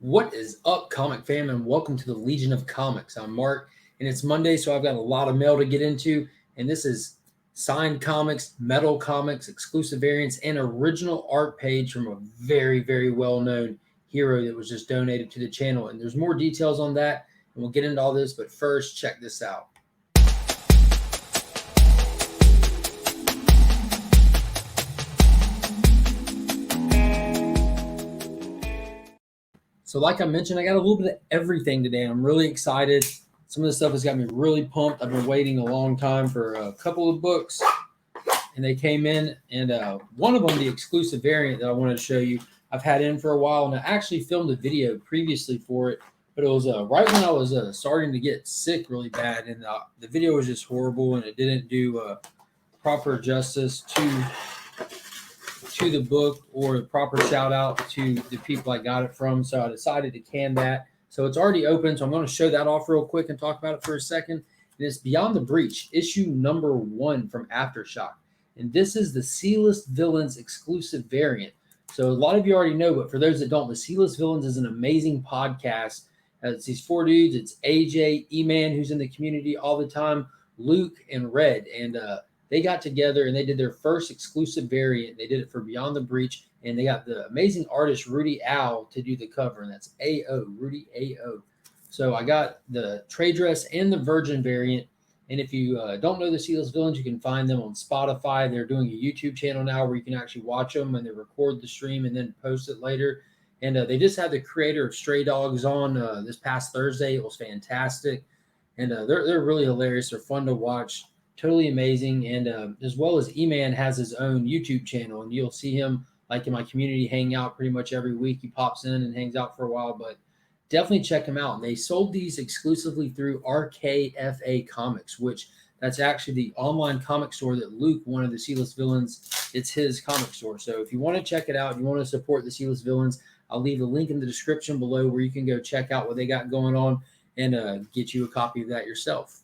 What is up, comic fam, and welcome to the Legion of Comics. I'm Mark, and it's Monday, so I've got a lot of mail to get into, and this is signed comics, metal comics, exclusive variants, and original art page from a very, very well-known hero that was just donated to the channel. And there's more details on that, and we'll get into all this, but first, check this out. So like I mentioned, I got a little bit of everything today. I'm really excited. Some of the stuff has got me really pumped. I've been waiting a long time for a couple of books, and they came in. And one of them, the exclusive variant that I wanted to show you, I've had in for a while, and I actually filmed a video previously for it, but it was right when I was starting to get sick really bad, and the video was just horrible, and it didn't do proper justice to the book or the proper shout out to the people I got it from. So I decided to can that. So it's already open. So I'm going to show that off real quick and talk about it for a second. And it's Beyond the Breach, issue number 1 from Aftershock. And this is the C-List Villains exclusive variant. So a lot of you already know, but for those that don't, the C-List Villains is an amazing podcast. It's these 4 dudes. It's AJ, E-Man, who's in the community all the time, Luke, and Red. And they got together and they did their first exclusive variant. They did it for Beyond the Breach, and they got the amazing artist Rudy Owl to do the cover, and that's AO, Rudy AO. So I got the trade dress and the Virgin variant. And if you don't know the C-List Villains, you can find them on Spotify. They're doing a YouTube channel now where you can actually watch them, and they record the stream and then post it later. And they just had the creator of Stray Dogs on this past Thursday. It was fantastic. And they're really hilarious. They're fun to watch. Totally amazing. And as well as E-Man has his own YouTube channel, and you'll see him like in my community hang out pretty much every week. He pops in and hangs out for a while, but definitely check him out. And they sold these exclusively through RKFA Comics, which that's actually the online comic store that Luke, one of the C-List Villains, it's his comic store. So if you want to check it out, you want to support the C-List Villains, I'll leave a link in the description below where you can go check out what they got going on and get you a copy of that yourself.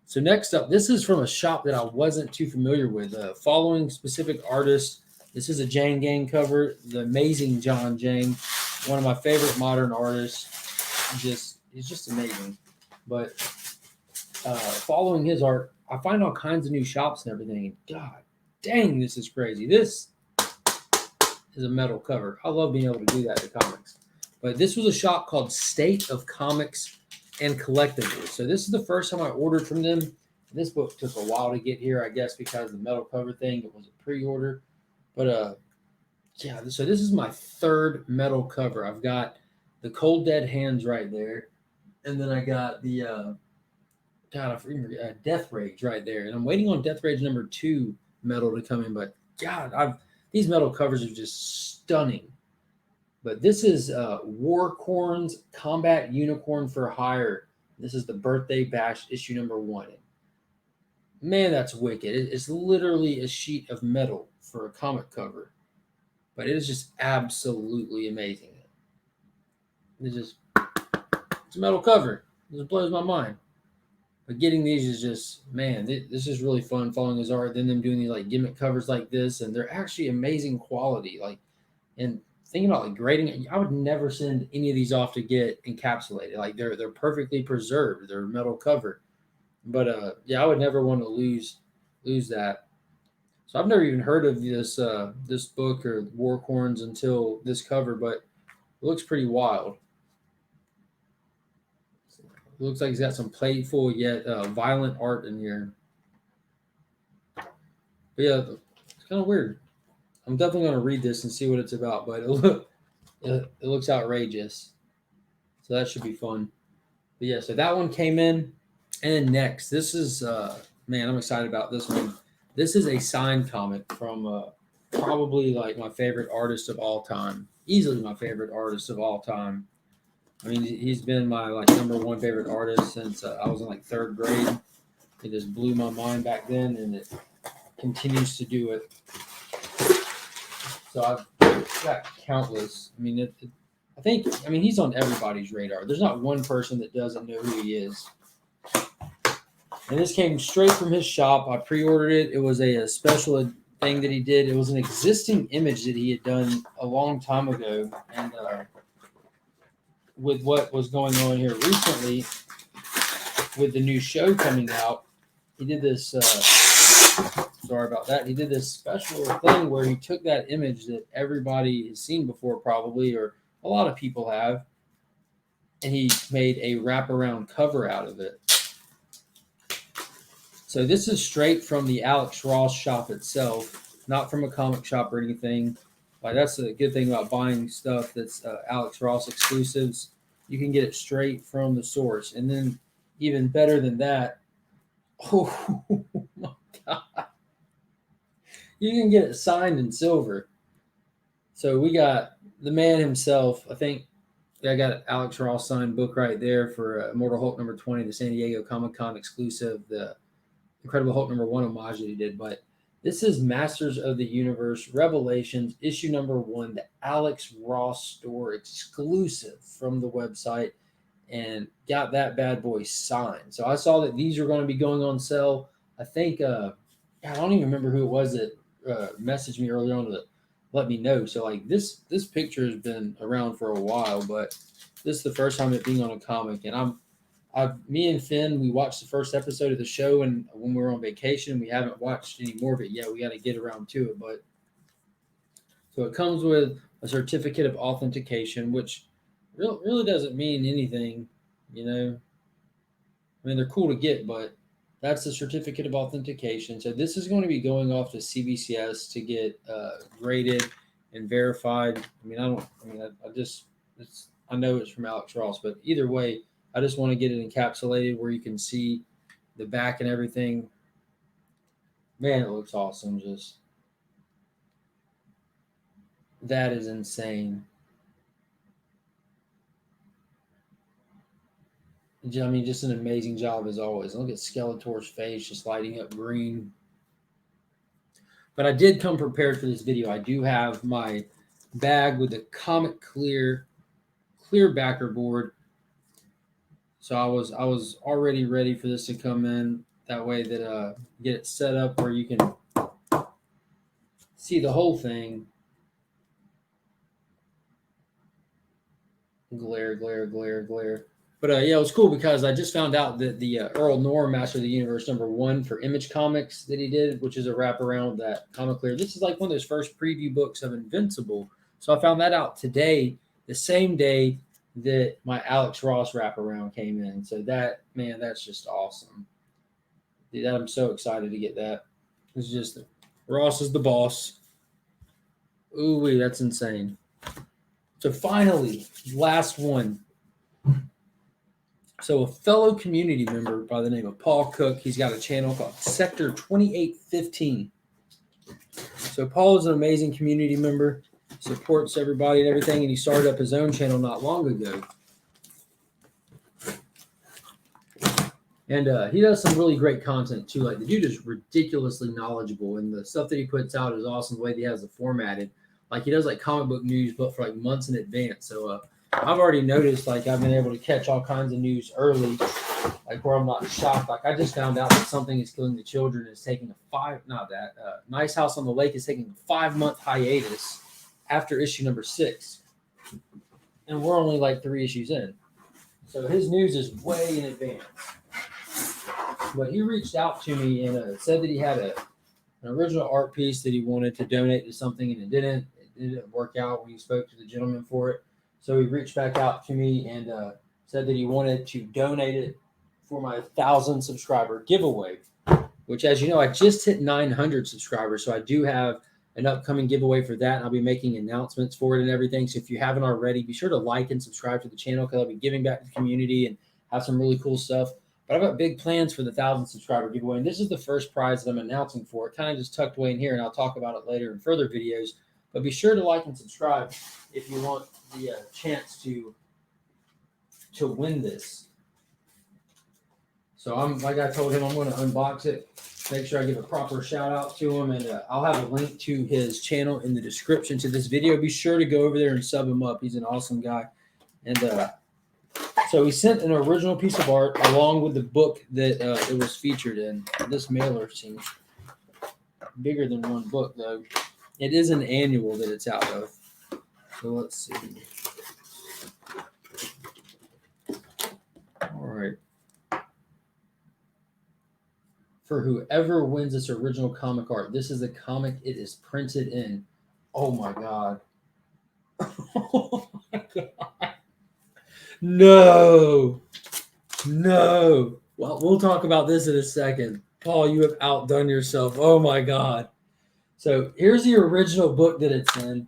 So next up, this is from a shop that I wasn't too familiar with. Following specific artists, this is a Jang Gang cover, the amazing John Jang, one of my favorite modern artists. He's just amazing. But following his art, I find all kinds of new shops and everything. And God dang, this is crazy. This is a metal cover. I love being able to do that to comics. But this was a shop called State of Comics and Collectibles. So this is the first time I ordered from them. This book took a while to get here, I guess, because of the metal cover thing. It was a pre-order. But yeah, so this is my 3rd metal cover. I've got the Cold Dead Hands right there. And then I got the Death Rage right there. And I'm waiting on Death Rage number 2 metal to come in. But God, these metal covers are just stunning. But this is Warcorn's Combat Unicorn for Hire. This is the Birthday Bash issue number 1. Man, that's wicked. It's literally a sheet of metal for a comic cover. But it is just absolutely amazing. It's a metal cover. It just blows my mind. But getting these is just, man, this is really fun following his art. Then them doing these like gimmick covers like this. And they're actually amazing quality. And thinking about like grading, I would never send any of these off to get encapsulated. Like they're perfectly preserved. They're metal cover. But yeah, I would never want to lose that. So I've never even heard of this book or Warcorns until this cover, but it looks pretty wild. It looks like he's got some playful yet violent art in here. But yeah, it's kind of weird. I'm definitely going to read this and see what it's about, but it looks outrageous. So that should be fun. But yeah, so that one came in. And then next, this is, man, I'm excited about this one. This is a signed comic from probably like my favorite artist of all time. Easily my favorite artist of all time. I mean, he's been my like number 1 favorite artist since I was in like 3rd grade. It just blew my mind back then, and it continues to do it. So I've got countless. I mean, I think he's on everybody's radar. There's not one person that doesn't know who he is. And this came straight from his shop. I pre-ordered it. It was a special thing that he did. It was an existing image that he had done a long time ago. And with what was going on here recently with the new show coming out, he did this. Sorry about that. He did this special thing where he took that image that everybody has seen before, probably, or a lot of people have, and he made a wraparound cover out of it. So this is straight from the Alex Ross shop itself, not from a comic shop or anything. Like, that's the good thing about buying stuff that's Alex Ross exclusives. You can get it straight from the source. And then even better than that, oh my God, you can get it signed in silver. So we got the man himself. I think I got an Alex Ross signed book right there for Immortal Hulk number 20, the San Diego Comic-Con exclusive, the Incredible Hulk number 1 homage that he did. But this is Masters of the Universe Revelations, issue number 1, the Alex Ross store exclusive from the website, and got that bad boy signed. So I saw that these are going to be going on sale. I think, I don't even remember who it was that messaged me earlier on to let me know. So like this picture has been around for a while, but this is the first time it being on a comic. And me and Finn, we watched the first episode of the show, and when we were on vacation, we haven't watched any more of it yet. We got to get around to it. But so it comes with a certificate of authentication, which really doesn't mean anything, you know. I mean, they're cool to get, but that's the certificate of authentication. So this is going to be going off to CBCS to get graded and verified. I mean, I know it's from Alex Ross, but either way, I just want to get it encapsulated where you can see the back and everything. Man, it looks awesome. Just that is insane. I mean, just an amazing job as always. Look at Skeletor's face just lighting up green. But I did come prepared for this video. I do have my bag with the Comic clear backer board. So I was already ready for this to come in. That way that get it set up where you can see the whole thing. Glare. But yeah, it was cool because I just found out that the Earl Norm Master of the Universe number 1 for Image Comics that he did, which is a wraparound of that Comic Clear. This is like one of those first preview books of Invincible. So I found that out today, the same day that my Alex Ross wraparound came in. So that, man, that's just awesome. Dude, I'm so excited to get that. It's just, Ross is the boss. Ooh, that's insane. So finally, last one. So a fellow community member by the name of Paul Cook, he's got a channel called Sector 2815. So Paul is an amazing community member, supports everybody and everything, and he started up his own channel not long ago. And he does some really great content too. Like, the dude is ridiculously knowledgeable, and the stuff that he puts out is awesome. The way that he has it formatted, like he does like comic book news, but for like months in advance. So I've already noticed, like, I've been able to catch all kinds of news early, like where I'm not shocked. Like, I just found out that Something is Killing the Children is taking Nice House on the Lake is taking a 5-month hiatus after issue number 6, and we're only like 3 issues in. So his news is way in advance. But he reached out to me and said that he had an original art piece that he wanted to donate to something, and it didn't work out when he spoke to the gentleman for it. So he reached back out to me and said that he wanted to donate it for my 1,000 subscriber giveaway, which, as you know, I just hit 900 subscribers. So I do have an upcoming giveaway for that, and I'll be making announcements for it and everything. So if you haven't already, be sure to like and subscribe to the channel, because I'll be giving back to the community and have some really cool stuff. But I've got big plans for the 1,000 subscriber giveaway, and this is the first prize that I'm announcing for. It kind of just tucked away in here, and I'll talk about it later in further videos. But be sure to like and subscribe if you want the chance to win this. So like I told him, I'm going to unbox it, make sure I give a proper shout out to him, and I'll have a link to his channel in the description to this video. Be sure to go over there and sub him up. He's an awesome guy. And so he sent an original piece of art along with the book that it was featured in. This mailer seems bigger than one book, though. It is an annual that it's out of. So let's see. for whoever wins this original comic art. This is the comic it is printed in. Oh my God. Oh my God. No. No. Well, we'll talk about this in a second. Paul, you have outdone yourself. Oh my God. So here's the original book that it's in.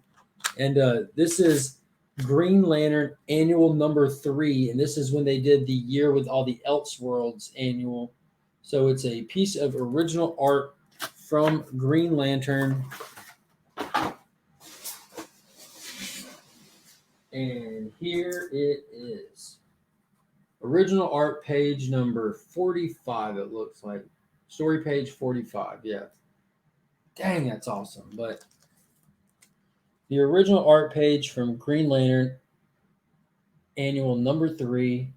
And this is Green Lantern Annual number 3. And this is when they did the year with all the Elseworlds annual. So it's a piece of original art from Green Lantern. And here it is. Original art page number 45, it looks like. Story page 45, yeah. Dang, that's awesome. But the original art page from Green Lantern Annual number 3,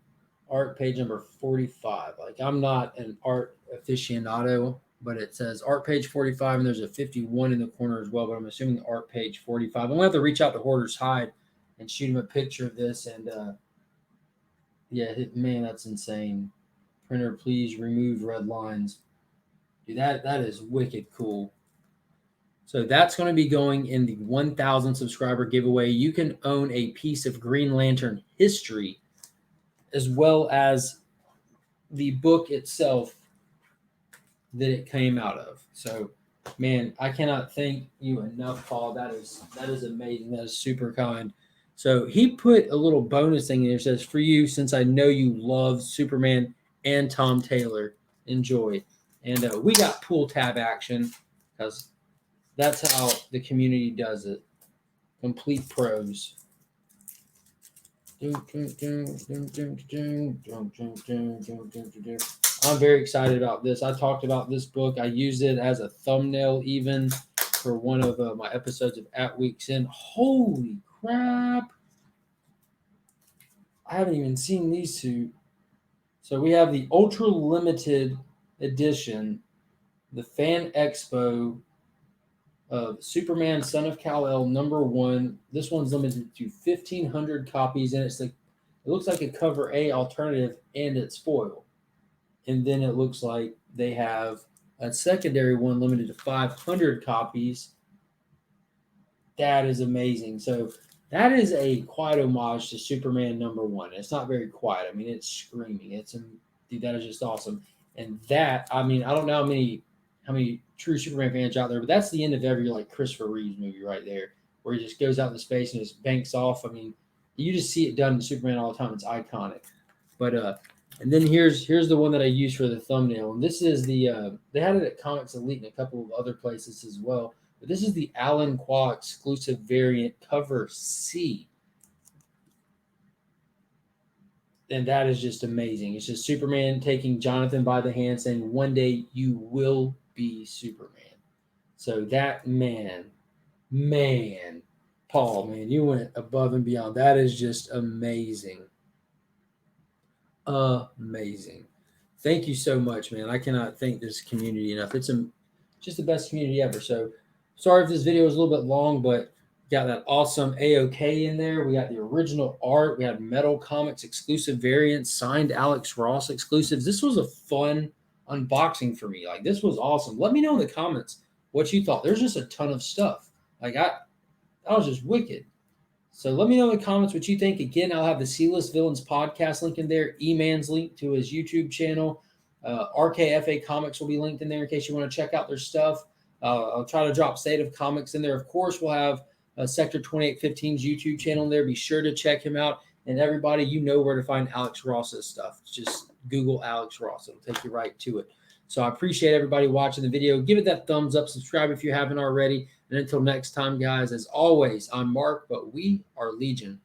art page number 45. Like, I'm not an art aficionado, but it says art page 45, and there's a 51 in the corner as well, but I'm assuming art page 45. I'm going to have to reach out to Hoarder's Hide and shoot him a picture of this. And yeah, man, that's insane. Printer, please remove red lines. Dude, that is wicked cool. So that's going to be going in the 1,000 subscriber giveaway. You can own a piece of Green Lantern history as well as the book itself that it came out of. So, man, I cannot thank you enough, Paul. That is amazing. That is super kind. So he put a little bonus thing in there. It says, for you, since I know you love Superman and Tom Taylor, enjoy. And we got pull tab action because that's how the community does it. Complete pros. I'm very excited about this. I talked about this book. I used it as a thumbnail even for one of my episodes of At Week's End. Holy crap. I haven't even seen these two. So we have the ultra limited edition, the Fan Expo of Superman, Son of Kal-El, number 1. This one's limited to 1,500 copies, and it looks like a cover A alternative, and it's foil. And then it looks like they have a secondary one limited to 500 copies. That is amazing. So that is a quiet homage to Superman number 1. It's not very quiet. I mean, it's screaming. Dude, that is just awesome. And that, I mean, I don't know how many true Superman fans out there, but that's the end of every like Christopher Reeves movie right there, where he just goes out into space and just banks off. I mean, you just see it done in Superman all the time. It's iconic. But and then here's the one that I used for the thumbnail, and this is the they had it at Comics Elite and a couple of other places as well. But this is the Alan Quah exclusive variant cover C. And that is just amazing. It's just Superman taking Jonathan by the hand saying, one day you will be Superman. So that man, Paul, man, you went above and beyond. That is just amazing. Amazing. Thank you so much, man. I cannot thank this community enough. It's just the best community ever. So sorry if this video was a little bit long, but got that awesome AOK in there. We got the original art. We had Metal Comics exclusive variants, signed Alex Ross exclusives. This was a fun unboxing for me. Like, this was awesome. Let me know in the comments what you thought. There's just a ton of stuff. Like, that was just wicked. So let me know in the comments what you think. Again, I'll have the C-List Villains podcast link in there. E-Man's link to his YouTube channel. RKFA Comics will be linked in there in case you want to check out their stuff. I'll try to drop State of Comics in there. Of course, we'll have Sector 2815's YouTube channel in there. Be sure to check him out. And everybody, you know where to find Alex Ross's stuff. Just Google Alex Ross. It'll take you right to it. So I appreciate everybody watching the video. Give it that thumbs up. Subscribe if you haven't already. And until next time, guys, as always, I'm Mark, but we are Legion.